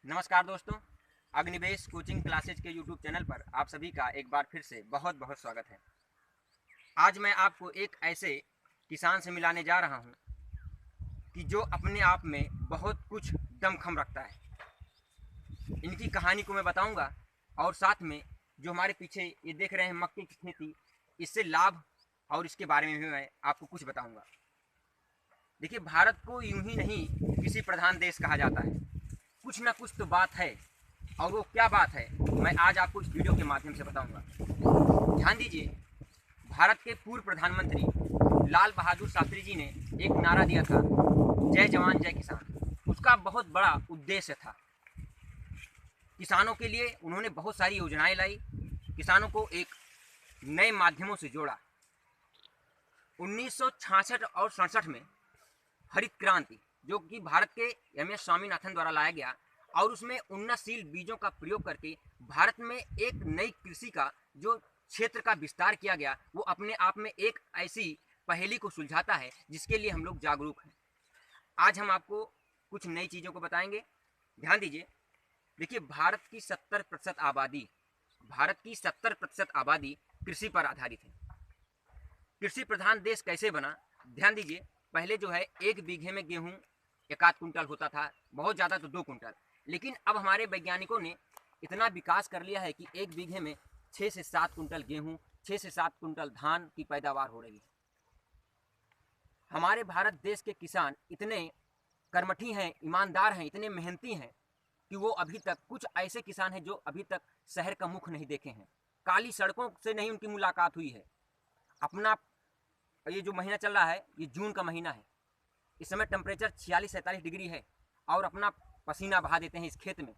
नमस्कार दोस्तों, Agnivesh coaching classes के यूट्यूब चैनल पर आप सभी का एक बार फिर से बहुत बहुत स्वागत है। आज मैं आपको एक ऐसे किसान से मिलाने जा रहा हूं कि जो अपने आप में बहुत कुछ दमखम रखता है। इनकी कहानी को मैं बताऊंगा और साथ में जो हमारे पीछे ये देख रहे हैं मक्के की खेती, इससे लाभ और इसके बारे में भी मैं आपको कुछ बताऊंगा। देखिए, भारत को यूं ही नहीं कृषि प्रधान देश कहा जाता है, कुछ ना कुछ तो बात है, और वो क्या बात है मैं आज आपको इस वीडियो के माध्यम से बताऊंगा। ध्यान दीजिए, भारत के पूर्व प्रधानमंत्री लाल बहादुर शास्त्री जी ने एक नारा दिया था, जय जवान जय किसान। उसका बहुत बड़ा उद्देश्य था, किसानों के लिए उन्होंने बहुत सारी योजनाएं लाई, किसानों को एक नए माध्यमों से जोड़ा। 1966 और 67 में हरित क्रांति, जो कि भारत के एम.एस. स्वामीनाथन द्वारा लाया गया, और उसमें उन्नतशील बीजों का प्रयोग करके भारत में एक नई कृषि का जो क्षेत्र का विस्तार किया गया, वो अपने आप में एक ऐसी पहेली को सुलझाता है जिसके लिए हम लोग जागरूक हैं। आज हम आपको कुछ नई चीज़ों को बताएंगे। ध्यान दीजिए, देखिए, भारत की 70% आबादी कृषि पर आधारित है। कृषि प्रधान देश कैसे बना? ध्यान दीजिए, पहले जो है 1 बीघे में गेहूं 1 कुंटल होता था, बहुत ज़्यादा तो 2 कुंटल। लेकिन अब हमारे वैज्ञानिकों ने इतना विकास कर लिया है कि 1 बीघे में 6 से 7 कुंटल गेहूं, 6 से 7 कुंटल धान की पैदावार हो रही है। हमारे भारत देश के किसान इतने कर्मठी हैं, ईमानदार हैं, इतने मेहनती हैं कि वो अभी तक, कुछ ऐसे किसान हैं जो अभी तक शहर का मुख नहीं देखे हैं, काली सड़कों से नहीं उनकी मुलाकात हुई है। अपना ये जो महीना चल रहा है, ये जून का महीना है, इस समय टेम्परेचर 46-47 डिग्री है, और अपना पसीना बहा देते हैं इस खेत में,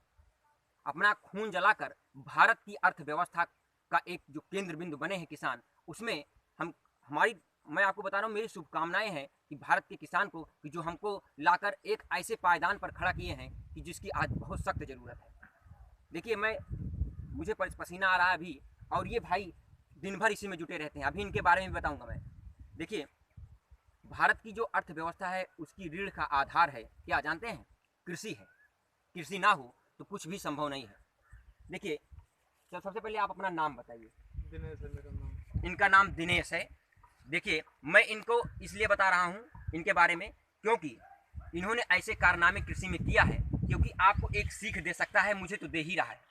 अपना खून जलाकर भारत की अर्थव्यवस्था का एक जो केंद्र बिंदु बने हैं किसान, उसमें मैं आपको बता रहा हूँ, मेरी शुभकामनाएं हैं कि भारत के किसान को, कि जो हमको लाकर एक ऐसे पायदान पर खड़ा किए हैं कि जिसकी आज बहुत सख्त ज़रूरत है। देखिए, मुझे पसीना आ रहा है अभी, और ये भाई दिन भर इसी में जुटे रहते हैं। अभी इनके बारे में बताऊँगा मैं। देखिए, भारत की जो अर्थव्यवस्था है उसकी रीढ़ का आधार है, क्या जानते हैं? कृषि है। कृषि ना हो तो कुछ भी संभव नहीं है। देखिए, सबसे पहले आप अपना नाम बताइए। दिनेश है मेरा नाम। इनका नाम दिनेश है। देखिए, मैं इनको इसलिए बता रहा हूँ इनके बारे में, क्योंकि इन्होंने ऐसे कारनामे कृषि में किया है, क्योंकि आपको एक सीख दे सकता है, मुझे तो दे ही रहा है।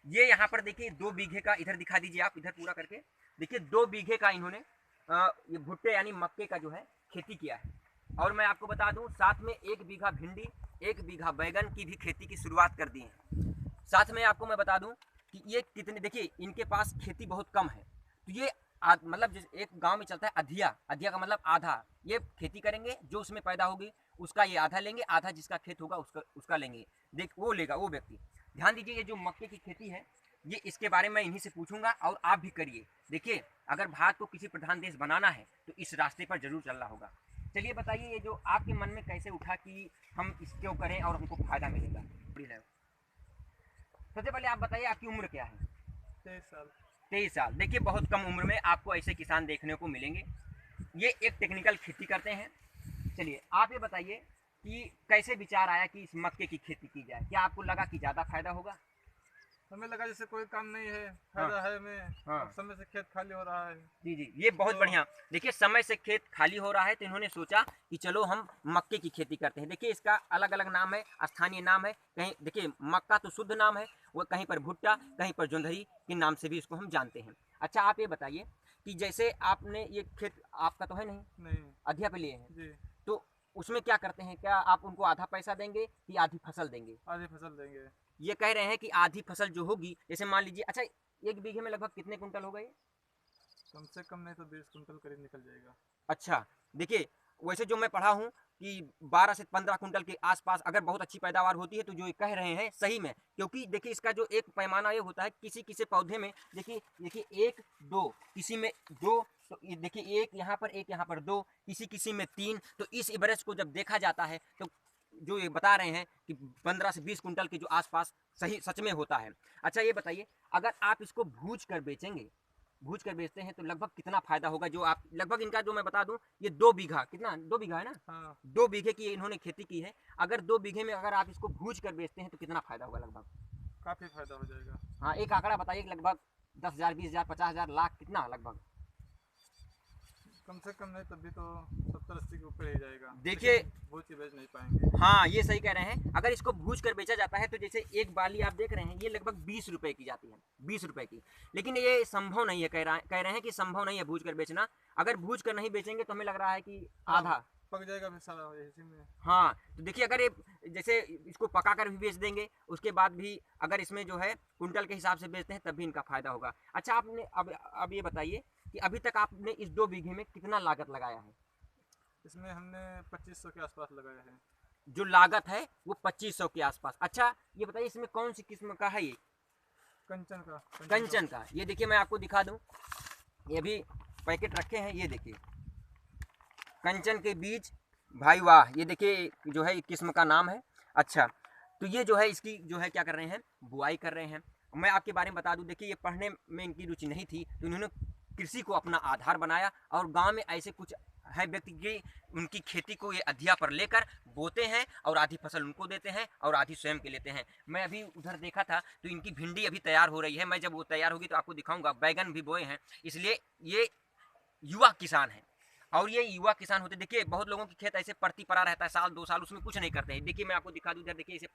ये यहाँ पर देखिए 2 बीघे का, इधर दिखा दीजिए आप, इधर पूरा करके देखिए, 2 बीघे का इन्होंने ये भुट्टे यानी मक्के का जो है खेती किया है। और मैं आपको बता दूं, साथ में 1 बीघा भिंडी, 1 बीघा बैगन की भी खेती की शुरुआत कर दी है। साथ में आपको मैं बता दूं कि ये कितने, देखिए, इनके पास खेती बहुत कम है, तो ये मतलब जिस एक गांव में चलता है अधिया, अधिया का मतलब आधा, ये खेती करेंगे, जो उसमें पैदा होगी उसका ये आधा लेंगे, आधा जिसका खेत होगा उसका लेंगे, देख वो लेगा वो व्यक्ति। ध्यान दीजिए, ये जो मक्के की खेती है, ये इसके बारे में इन्हीं से पूछूंगा, और आप भी करिए। देखिए, अगर भारत को किसी प्रधान देश बनाना है तो इस रास्ते पर जरूर चलना होगा। चलिए बताइए, ये जो आपके मन में कैसे उठा कि हम इसको करें और हमको फायदा मिलेगा? सबसे पहले आप बताइए, आपकी उम्र क्या है? 23 साल। 23 साल। देखिए, बहुत कम उम्र में आपको ऐसे किसान देखने को मिलेंगे, ये एक टेक्निकल खेती करते हैं। चलिए, आप ये बताइए कि कैसे विचार आया कि इस मक्के की खेती की जाए? क्या आपको लगा कि ज़्यादा फायदा होगा? हमें लगा जैसे कोई काम नहीं है, हाँ, फायदा है हमें। हाँ। अब समय से खेत खाली हो रहा है। जी जी, ये बहुत तो बढ़िया। देखिए, समय से खेत खाली हो रहा है, तो इन्होंने सोचा कि चलो हम मक्के की खेती करते हैं। देखिए, इसका अलग अलग नाम है, स्थानीय नाम है। कहीं देखिए, मक्का तो शुद्ध नाम है, वो कहीं पर भुट्टा, कहीं पर जोंधरी के नाम से भी इसको हम जानते हैं। अच्छा, आप ये बताइए कि जैसे आपने ये खेत आपका तो है नहीं, नहीं। अधिया पे लिए हैं, जी। तो उसमें क्या करते हैं? क्या आप उनको आधा पैसा देंगे कि आधी फसल देंगे? आधी फसल देंगे। ये कह रहे हैं कि आधी फसल जो होगी, जैसे मान लीजिए, अच्छा, 1 बीघे में लगभग कितने कुंटल हो गए? कम से कम नहीं तो 20 कुंटल करीब निकल जाएगा। अच्छा, देखिए, वैसे जो मैं पढ़ा हूँ कि 12 से 15 कुंटल के आसपास अगर बहुत अच्छी पैदावार होती है, तो जो ये कह रहे हैं सही में, क्योंकि देखिए, इसका जो एक पैमाना ये होता है, किसी किसी पौधे में, देखिए देखिए 1 2, किसी में 2, तो ये देखिए 1 यहाँ पर, 1 यहाँ पर 2, किसी किसी में 3। तो इस एवरेज को जब देखा जाता है, तो जो ये बता रहे हैं कि 15 से 20 कुंटल के जो आसपास सही सच में होता है। अच्छा, ये बताइए, अगर आप इसको भूज कर बेचेंगे भूज कर बेचते हैं तो लगभग कितना फायदा होगा? जो आप लगभग इनका जो मैं बता दूं, ये 2 बीघा, कितना 2 बीघा है ना, हाँ 2 बीघे की इन्होंने खेती की है। अगर 2 बीघे में अगर आप इसको भूज कर बेचते हैं तो कितना फायदा होगा लगभग? काफ़ी फायदा हो जाएगा। हाँ, एक आंकड़ा बताइए कि लगभग 10,000, 20,000, 50,000, लाख, कितना लगभग? कम से कम नहीं तब भी तो 70-80 के ऊपर ही जाएगा। देखिए, लेकिन भूज के बेच नहीं पाएंगे। हाँ ये सही कह रहे हैं। अगर इसको भूज कर बेचा जाता है तो जैसे एक बाली आप देख रहे हैं, ये लगभग 20 रुपए की जाती है, 20 रुपए की। लेकिन ये संभव नहीं है, कह रहे हैं कि संभव नहीं है भूज कर बेचना। अगर भूज कर नहीं बेचेंगे तो हमें लग रहा है कि आधा पक जाएगा फिर सारा इसी में। हाँ, तो देखिए अगर ये जैसे इसको पका कर भी बेच देंगे, उसके बाद भी अगर इसमें जो है कुंटल के हिसाब से बेचते हैं तब भी इनका फायदा होगा। अच्छा, आपने अब ये बताइए कि अभी तक आपने इस 2 बीघे में कितना लागत लगाया है? इसमें हमने 2500 के आसपास लगाया है। जो लागत है वो 2500 के आसपास। अच्छा, ये बताइए इसमें कौन सी किस्म का है ये? कंचन का। कंचन का। ये देखिए मैं आपको दिखा दूं, ये भी पैकेट रखे हैं, ये देखिए कंचन के बीज, भाई वाह, ये देखिए जो है किस्म का नाम है। अच्छा, तो ये जो है इसकी जो है क्या कर रहे हैं, बुआई कर रहे हैं। मैं आपके बारे में बता दूं, देखिए ये पढ़ने में इनकी रुचि नहीं थी तो इन्होंने कृषि को अपना आधार बनाया और गांव में ऐसे कुछ है व्यक्ति की उनकी खेती को ये अधिया पर लेकर बोते हैं और आधी फसल उनको देते हैं और आधी स्वयं के लेते हैं। मैं अभी उधर देखा था तो इनकी भिंडी अभी तैयार हो रही है, मैं जब वो तैयार होगी तो आपको दिखाऊंगा। बैगन भी बोए हैं, इसलिए ये युवा किसान है। और ये युवा किसान होते, देखिए बहुत लोगों की खेत ऐसे पड़ती पड़ा रहता है, साल 2 साल उसमें कुछ नहीं करते हैं। देखिए मैं आपको दिखा दूं, इधर देखिए इसे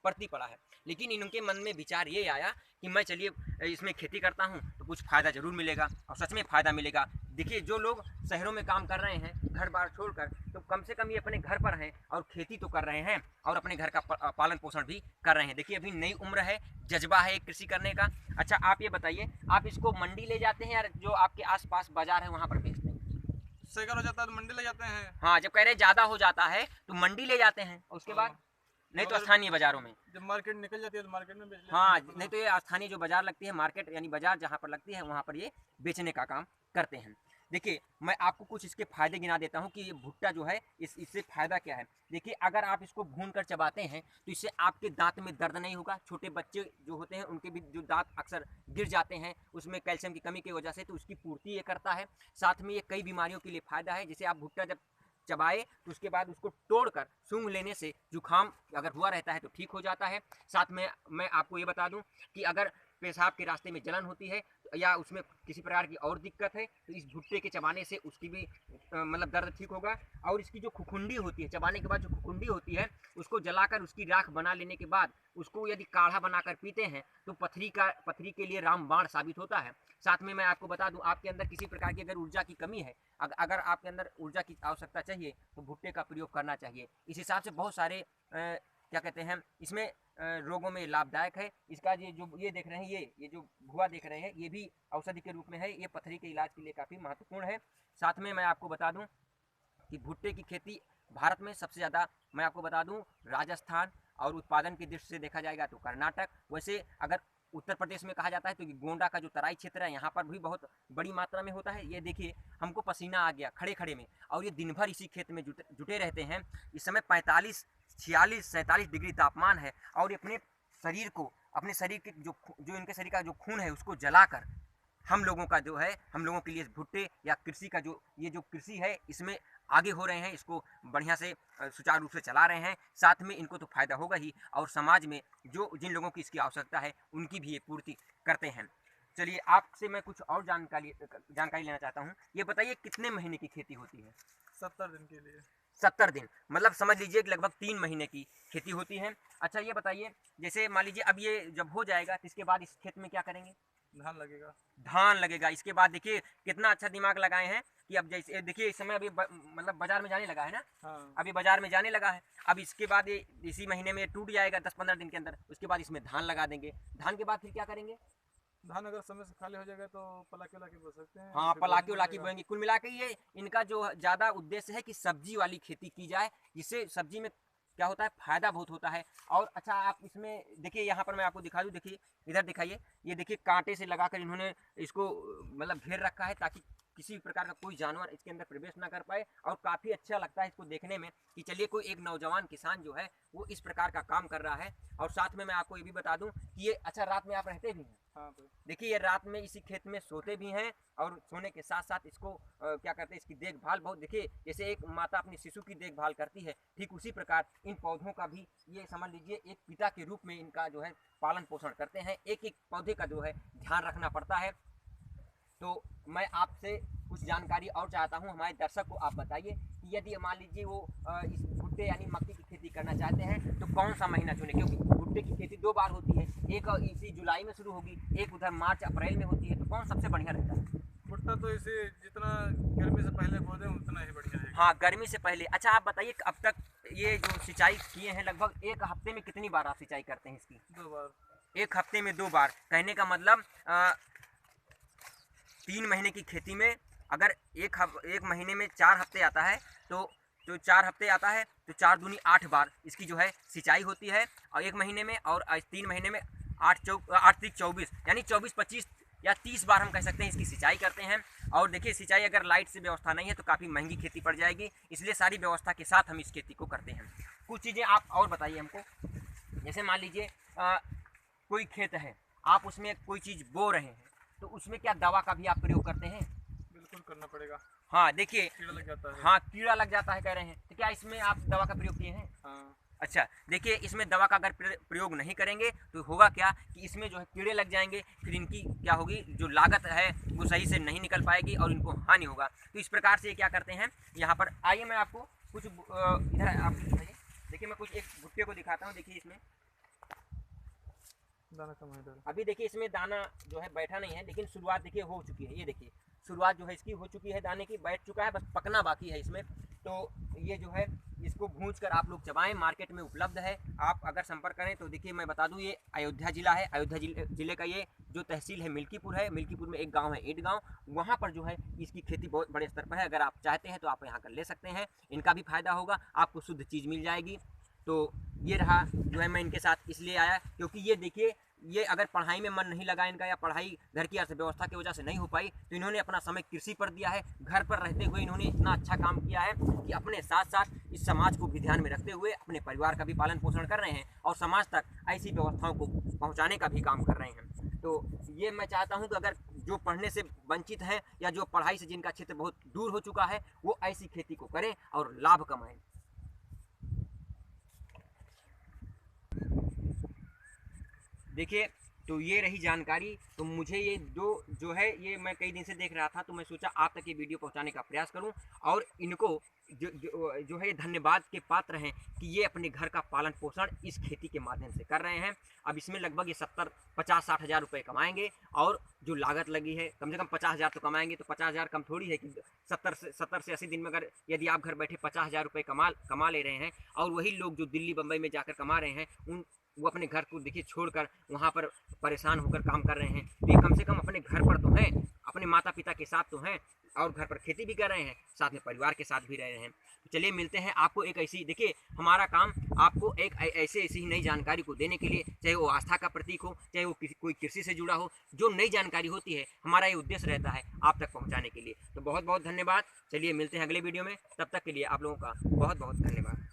पड़ती पड़ा है, लेकिन इनके मन में विचार ये आया कि मैं चलिए इसमें खेती करता हूँ तो कुछ फ़ायदा ज़रूर मिलेगा, और सच में फ़ायदा मिलेगा। देखिए जो लोग शहरों में काम कर रहे हैं घर बार छोड़कर, तो कम से कम ये अपने घर पर हैं और खेती तो कर रहे हैं और अपने घर का पालन पोषण भी कर रहे हैं। देखिए अभी नई उम्र है, जज्बा है कृषि करने का। अच्छा, आप ये बताइए, आप इसको मंडी ले जाते हैं या जो आपके आसपास बाजार है वहाँ पर बेचते हैं? सेगल हो जाता है तो मंडी ले जाते हैं। हाँ, जब कह रहे ज़्यादा हो जाता है तो मंडी ले जाते हैं, और उसके बाद नहीं तो स्थानीय बाजारों में। जब मार्केट निकल जाती है तो मार्केट में बेच लेते हाँ, हैं। नहीं तो ये स्थानीय जो बाजार लगती है, मार्केट यानी बाजार जहाँ पर लगती है वहाँ पर ये बेचने का काम करते हैं। देखिए मैं आपको कुछ इसके फायदे गिना देता हूँ कि ये भुट्टा जो है इससे फायदा क्या है। देखिए अगर आप इसको भून कर चबाते हैं तो इससे आपके दांत में दर्द नहीं होगा। छोटे बच्चे जो होते हैं उनके भी जो दांत अक्सर गिर जाते हैं उसमें कैल्शियम की कमी की वजह से, तो उसकी पूर्ति ये करता है। साथ में ये कई बीमारियों के लिए फायदा है। जैसे आप भुट्टा जब चबाए तो उसके बाद उसको तोड़कर सूंघ लेने से जुकाम अगर हुआ रहता है तो ठीक हो जाता है। साथ में मैं आपको ये बता दूं कि अगर पेशाब के रास्ते में जलन होती है या उसमें किसी प्रकार की और दिक्कत है तो इस भुट्टे के चबाने से उसकी भी मतलब दर्द ठीक होगा। और इसकी जो खुखुंडी होती है, चबाने के बाद जो खुखुंडी होती है उसको जलाकर उसकी राख बना लेने के बाद उसको यदि काढ़ा बनाकर पीते हैं तो पथरी के लिए रामबाण साबित होता है। साथ में मैं आपको बता दूं, आपके अंदर किसी प्रकार की अगर ऊर्जा की कमी है, अगर आपके अंदर ऊर्जा की आवश्यकता चाहिए तो भुट्टे का प्रयोग करना चाहिए। इस हिसाब से बहुत सारे क्या कहते हैं इसमें रोगों में लाभदायक है। इसका ये देख रहे हैं, ये जो भुआ देख रहे हैं, ये भी औषधि के रूप में है, ये पथरी के इलाज के लिए काफ़ी महत्वपूर्ण है। साथ में मैं आपको बता दूं कि भुट्टे की खेती भारत में सबसे ज़्यादा, मैं आपको बता दूं, राजस्थान और उत्पादन की दृष्टि से देखा जाएगा तो कर्नाटक। वैसे अगर उत्तर प्रदेश में कहा जाता है तो गोंडा का जो तराई क्षेत्र है यहाँ पर भी बहुत बड़ी मात्रा में होता है। ये देखिए हमको पसीना आ गया खड़े खड़े में, और ये दिन भर इसी खेत में जुटे रहते हैं। इस समय 45, 46, 47 डिग्री तापमान है और ये अपने शरीर के जो इनके शरीर का जो खून है उसको जलाकर हम लोगों के लिए भुट्टे या कृषि का ये जो कृषि है इसमें आगे हो रहे हैं, इसको बढ़िया से सुचारू रूप से चला रहे हैं। साथ में इनको तो फायदा होगा ही, और समाज में जिन लोगों की इसकी आवश्यकता है उनकी भी ये पूर्ति करते हैं। चलिए आपसे मैं कुछ और जानकारी लेना चाहता हूँ। ये बताइए कितने महीने की खेती होती है? 70 दिन के लिए। 70 दिन, मतलब समझ लीजिए कि लगभग 3 महीने की खेती होती है। अच्छा ये बताइए, जैसे मान लीजिए अब ये जब हो जाएगा तो इसके बाद इस खेत में क्या करेंगे? धान लगेगा। धान लगेगा। इसके बाद देखिए कितना अच्छा दिमाग लगाए हैं कि अब जैसे देखिए इस समय अभी मतलब बाजार में जाने लगा है ना। हाँ। अभी बाजार में जाने लगा है। अब इसके बाद ये इसी महीने में टूट जाएगा 10-15 दिन के अंदर। उसके बाद इसमें धान लगा देंगे। धान के बाद फिर क्या करेंगे? धान अगर समय से खाली हो जाएगा तो पलाकी उलाकी बो सकते हैं। हाँ, फिर पलाकी गेहूं उलाकी लगेगा। बोएंगे। कुल मिला के ये इनका जो ज़्यादा उद्देश्य है कि सब्जी वाली खेती की जाए, जिससे सब्जी में क्या होता है, फायदा बहुत होता है। और अच्छा आप इसमें देखिए, यहाँ पर मैं आपको दिखा दूँ, देखिए इधर दिखाइए, ये देखिए कांटे से लगाकर इन्होंने इसको मतलब घेर रखा है ताकि किसी भी प्रकार का कोई जानवर इसके अंदर प्रवेश ना कर पाए। और काफ़ी अच्छा लगता है इसको देखने में कि चलिए कोई एक नौजवान किसान जो है वो इस प्रकार का काम कर रहा है। और साथ में मैं आपको ये भी बता दूं कि ये अच्छा रात में आप रहते भी हैं? हाँ भाई। देखिए ये रात में इसी खेत में सोते भी हैं और सोने के साथ साथ इसको क्या करते हैं, इसकी देखभाल बहुत, देखिए जैसे एक माता अपनी शिशु की देखभाल करती है, ठीक उसी प्रकार इन पौधों का भी ये समझ लीजिए एक पिता के रूप में इनका जो है पालन पोषण करते हैं। एक एक पौधे का जो है ध्यान रखना पड़ता है। तो मैं आपसे कुछ जानकारी और चाहता हूँ, हमारे दर्शक को आप बताइए कि यदि मान लीजिए वो इस भुट्टे यानी मक्की की खेती करना चाहते हैं तो कौन सा महीना चुने, क्योंकि भुट्टे की खेती 2 बार होती है, एक इसी जुलाई में शुरू होगी, एक उधर मार्च अप्रैल में होती है, तो कौन सबसे बढ़िया रहता है? भुट्टा तो इसे जितना गर्मी से पहले बो दें उतना ही बढ़िया है। हाँ, गर्मी से पहले। अच्छा आप बताइए अब तक ये जो सिंचाई किए हैं, लगभग एक हफ्ते में कितनी बार आप सिंचाई करते हैं इसकी? 2 बार। एक हफ्ते में 2 बार, कहने का मतलब 3 महीने की खेती में अगर एक महीने में 4 हफ्ते आता है तो 4 हफ्ते आता है तो 4 दूनी 8 बार इसकी जो है सिंचाई होती है, और 1 महीने में, और 3 महीने में 8 3 24 यानी 24-25 या 30 बार हम कह सकते हैं इसकी सिंचाई करते हैं। और देखिए सिंचाई अगर लाइट से व्यवस्था नहीं है तो काफ़ी महंगी खेती पड़ जाएगी, इसलिए सारी व्यवस्था के साथ हम इस खेती को करते हैं। कुछ चीज़ें आप और बताइए हमको, जैसे मान लीजिए कोई खेत है, आप उसमें कोई चीज़ बो रहे हैं तो उसमें क्या दवा का भी आप प्रयोग करते हैं? बिल्कुल करना पड़ेगा। हाँ देखिए, कीड़ा लग जाता है। हाँ कीड़ा लग जाता है कह रहे हैं, तो क्या इसमें आप दवा का प्रयोग किए हैं? हाँ। अच्छा देखिए, इसमें दवा का अगर प्रयोग नहीं करेंगे तो होगा क्या कि इसमें जो है कीड़े लग जाएंगे, फिर इनकी क्या होगी, जो लागत है वो सही से नहीं निकल पाएगी और इनको हानि होगा। तो इस प्रकार से क्या करते हैं, यहाँ पर आइए मैं आपको कुछ इधर आप दिखाइए, देखिए मैं कुछ एक भुट्टे को दिखाता हूँ। देखिए इसमें दाना कम है इधर। अभी देखिए इसमें दाना जो है बैठा नहीं है, लेकिन शुरुआत देखिए हो चुकी है, ये देखिए शुरुआत जो है इसकी हो चुकी है, दाने की बैठ चुका है, बस पकना बाकी है इसमें। तो ये जो है इसको भूंज कर आप लोग चबाएं, मार्केट में उपलब्ध है, आप अगर संपर्क करें तो देखिए मैं बता दूं ये अयोध्या जिला है, अयोध्या जिले का ये जो तहसील है मिल्कीपुर है, मिल्कीपुर में एक गांव है ईट गांव, वहां पर जो है इसकी खेती बहुत बड़े स्तर पर है। अगर आप चाहते हैं तो आप यहाँ कर ले सकते हैं, इनका भी फायदा होगा, आपको शुद्ध चीज़ मिल जाएगी। तो ये रहा जो है, मैं इनके साथ इसलिए आया क्योंकि ये देखिए, ये अगर पढ़ाई में मन नहीं लगा इनका, या पढ़ाई घर की अर्थव्यवस्था की वजह से नहीं हो पाई, तो इन्होंने अपना समय कृषि पर दिया है। घर पर रहते हुए इन्होंने इतना अच्छा काम किया है कि अपने साथ साथ इस समाज को भी ध्यान में रखते हुए अपने परिवार का भी पालन पोषण कर रहे हैं और समाज तक ऐसी व्यवस्थाओं को पहुंचाने का भी काम कर रहे हैं। तो ये मैं चाहता हूं कि अगर जो पढ़ने से वंचित हैं या जो पढ़ाई से जिनका क्षेत्र बहुत दूर हो चुका है, वो ऐसी खेती को करें और लाभ कमाएं। देखिए तो ये रही जानकारी। तो मुझे ये जो है ये मैं कई दिन से देख रहा था, तो मैं सोचा आप तक ये वीडियो पहुंचाने का प्रयास करूं, और इनको जो है धन्यवाद के पात्र हैं कि ये अपने घर का पालन पोषण इस खेती के माध्यम से कर रहे हैं। अब इसमें लगभग ये 50-60 हज़ार रुपये कमाएंगे, और जो लागत लगी है कम से कम 50 हज़ार तो कमाएंगे। तो 50 हज़ार कम थोड़ी है कि 70 से 80 दिन में अगर यदि आप घर बैठे 50 हज़ार रुपये कमा ले रहे हैं, और वही लोग जो दिल्ली बम्बई में जाकर कमा रहे हैं वो अपने घर को देखिए छोड़कर वहाँ पर परेशान होकर काम कर रहे हैं, तो ये कम से कम अपने घर पर तो हैं, अपने माता पिता के साथ तो हैं, और घर पर खेती भी कर रहे हैं, साथ में परिवार के साथ भी रह रहे हैं। तो चलिए मिलते हैं आपको एक ऐसी, देखिए हमारा काम आपको एक ऐसे ही नई जानकारी को देने के लिए, चाहे वो आस्था का प्रतीक हो, चाहे वो कोई कृषि से जुड़ा हो, जो नई जानकारी होती है हमारा ये उद्देश्य रहता है आप तक पहुँचाने के लिए। तो बहुत बहुत धन्यवाद। चलिए मिलते हैं अगले वीडियो में, तब तक के लिए आप लोगों का बहुत बहुत धन्यवाद।